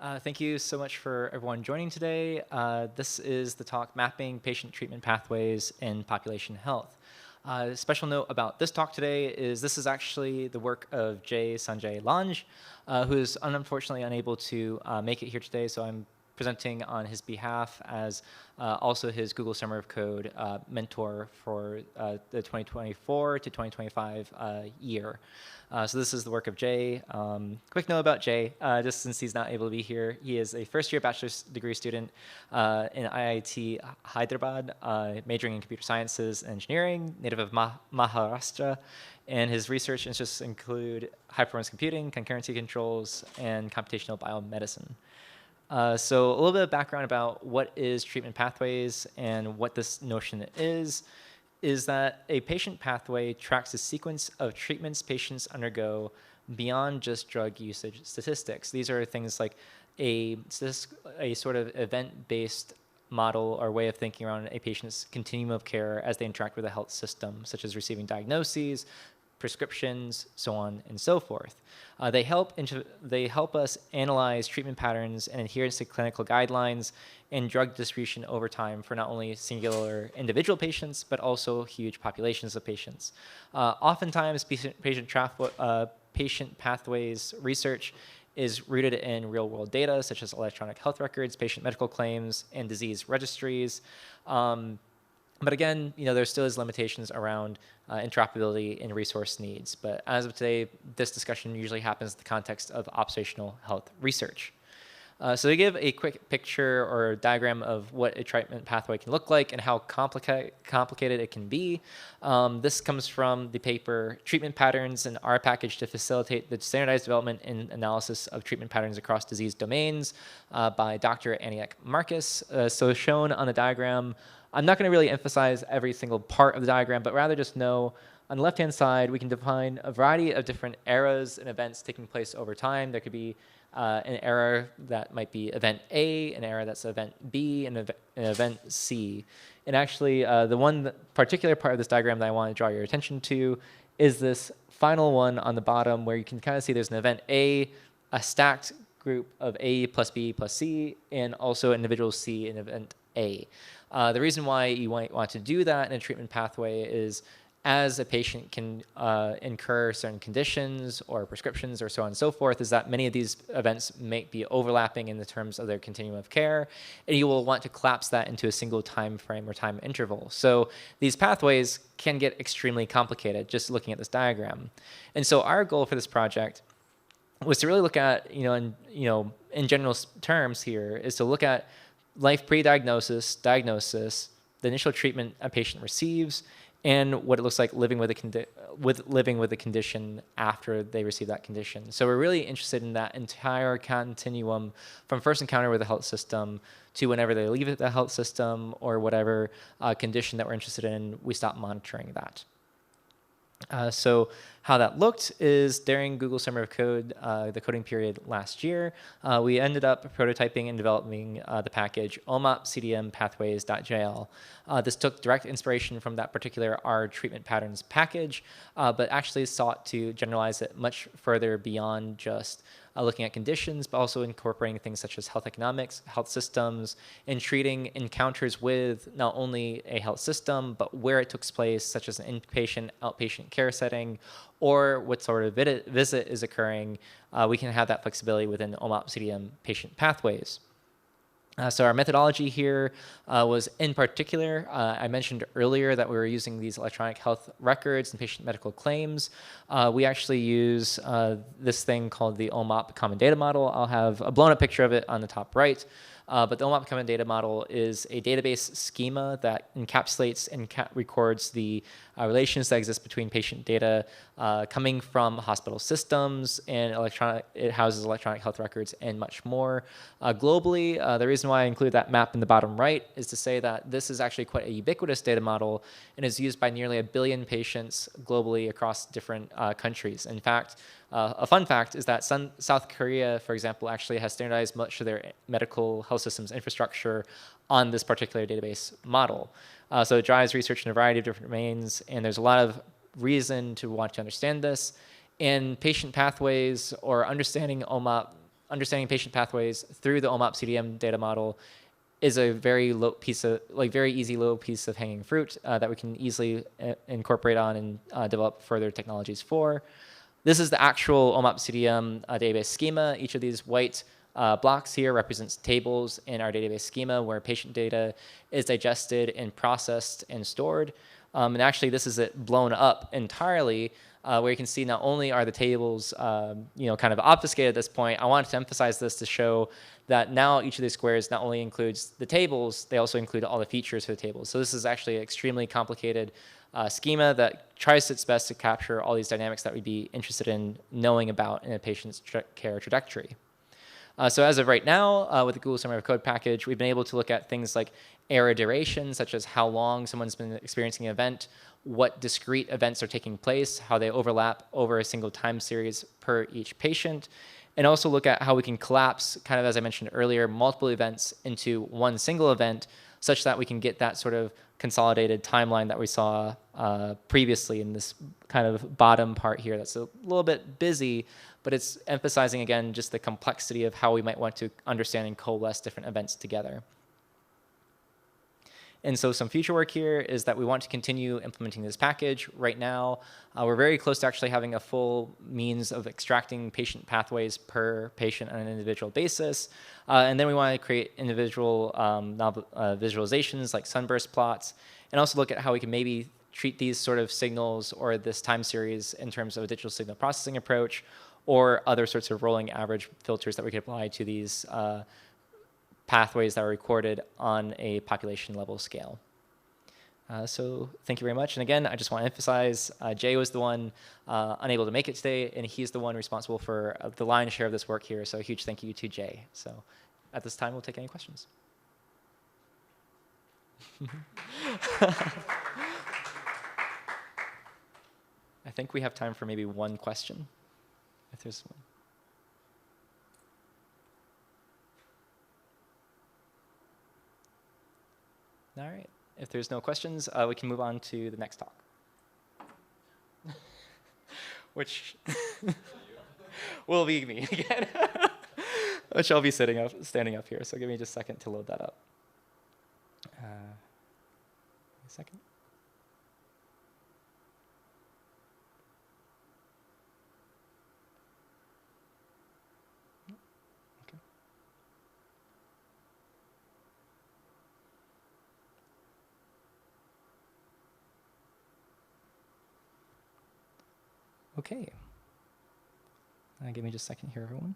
Thank you so much for everyone joining today. This is the talk Mapping Patient Treatment Pathways in Population Health. Special note about this talk today is this is actually the work of Sanjay Landge, who is unfortunately unable to make it here today, so I'm presenting on his behalf as also his Google Summer of Code mentor for the 2024 to 2025 year. So this is the work of Jay. Quick note about Jay, just since he's not able to be here. He is a first-year bachelor's degree student in IIT Hyderabad, majoring in computer sciences and engineering, native of Maharashtra. And his research interests include high-performance computing, concurrency controls, and computational biomedicine. So a little bit of background about what is treatment pathways and what this notion is that a patient pathway tracks a sequence of treatments patients undergo beyond just drug usage statistics. These are things like a sort of event-based model or way of thinking around a patient's continuum of care as they interact with the health system, such as receiving diagnoses, prescriptions, so on and so forth. They help us analyze treatment patterns and adherence to clinical guidelines and drug distribution over time for not only singular individual patients, but also huge populations of patients. Oftentimes, patient pathways research is rooted in real-world data, such as electronic health records, patient medical claims, and disease registries. But again, there still is limitations around interoperability and resource needs. But as of today, this discussion usually happens in the context of observational health research. So to give a quick picture or diagram of what a treatment pathway can look like and how complicated it can be, this comes from the paper Treatment Patterns in R Package to Facilitate the Standardized Development and Analysis of Treatment Patterns Across Disease Domains by Dr. Aniek Marcus. So shown on the diagram, I'm not going to really emphasize every single part of the diagram, but rather just know on the left-hand side, we can define a variety of different eras and events taking place over time. There could be an era that might be event A, an era that's event B, and an event C. And actually, the particular part of this diagram that I want to draw your attention to is this final one on the bottom where you can kind of see there's an event A, a stacked group of A plus B plus C, and also individual C in event A. The reason why you might want to do that in a treatment pathway is as a patient can incur certain conditions or prescriptions or so on and so forth, is that many of these events may be overlapping in the terms of their continuum of care, and you will want to collapse that into a single time frame or time interval. So these pathways can get extremely complicated just looking at this diagram. And so our goal for this project was to really look at, in general terms here, is to look at life pre-diagnosis, diagnosis, the initial treatment a patient receives, and what it looks like living with a condition after they receive that condition. So we're really interested in that entire continuum from first encounter with the health system to whenever they leave the health system or whatever condition that we're interested in, we stop monitoring that. So how that looked is during Google Summer of Code, the coding period last year, we ended up prototyping and developing the package OMOP CDM this took direct inspiration from that particular R treatment patterns package, but actually sought to generalize it much further beyond just looking at conditions, but also incorporating things such as health economics, health systems, and treating encounters with not only a health system, but where it took place, such as an inpatient, outpatient care setting, or what sort of visit is occurring. We can have that flexibility within OMOP CDM patient pathways. So our methodology here was in particular, I mentioned earlier that we were using these electronic health records and patient medical claims. We actually use this thing called the OMOP Common Data Model. I'll have a blown up picture of it on the top right. But the OMOP Common Data Model is a database schema that encapsulates and records the relations that exist between patient data coming from hospital systems, and it houses electronic health records and much more. Globally, the reason why I include that map in the bottom right is to say that this is actually quite a ubiquitous data model and is used by nearly 1 billion patients globally across different countries. In fact, a fun fact is that South Korea, for example, actually has standardized much of their medical health systems infrastructure on this particular database model. So it drives research in a variety of different domains, and there's a lot of reason to want to understand this. And patient pathways or understanding OMOP understanding patient pathways through the OMOP CDM data model is a very low piece of, very easy little piece of hanging fruit that we can easily incorporate on and develop further technologies for. This is the actual OMOP CDM database schema. Each of these white blocks here represents tables in our database schema where patient data is digested and processed and stored. And actually, this is it blown up entirely, where you can see not only are the tables, kind of obfuscated at this point. I wanted to emphasize this to show that now each of these squares not only includes the tables, they also include all the features for the tables. So this is actually an extremely complicated schema that tries its best to capture all these dynamics that we'd be interested in knowing about in a patient's care trajectory. So as of right now, with the Google Summary of Code package, we've been able to look at things like error duration, such as how long someone's been experiencing an event, what discrete events are taking place, how they overlap over a single time series per each patient, and also look at how we can collapse, kind of as I mentioned earlier, multiple events into one single event, such that we can get that sort of consolidated timeline that we saw previously in this kind of bottom part here that's a little bit busy, but it's emphasizing, again, just the complexity of how we might want to understand and coalesce different events together. And so some future work here is that we want to continue implementing this package. Right now, we're very close to actually having a full means of extracting patient pathways per patient on an individual basis. And then we want to create individual visualizations like sunburst plots, and also look at how we can maybe treat these sort of signals or this time series in terms of a digital signal processing approach, or other sorts of rolling average filters that we could apply to these pathways that are recorded on a population level scale. So thank you very much. And again, I just want to emphasize, Jay was the one unable to make it today, and he's the one responsible for the lion's share of this work here. So a huge thank you to Jay. So at this time, we'll take any questions. I think we have time for maybe one question, if there's one. All right. If there's no questions, we can move on to the next talk, which will be me again, which I'll be standing up here. So give me just a second to load that up. A second. Okay. Give me just a second here, everyone.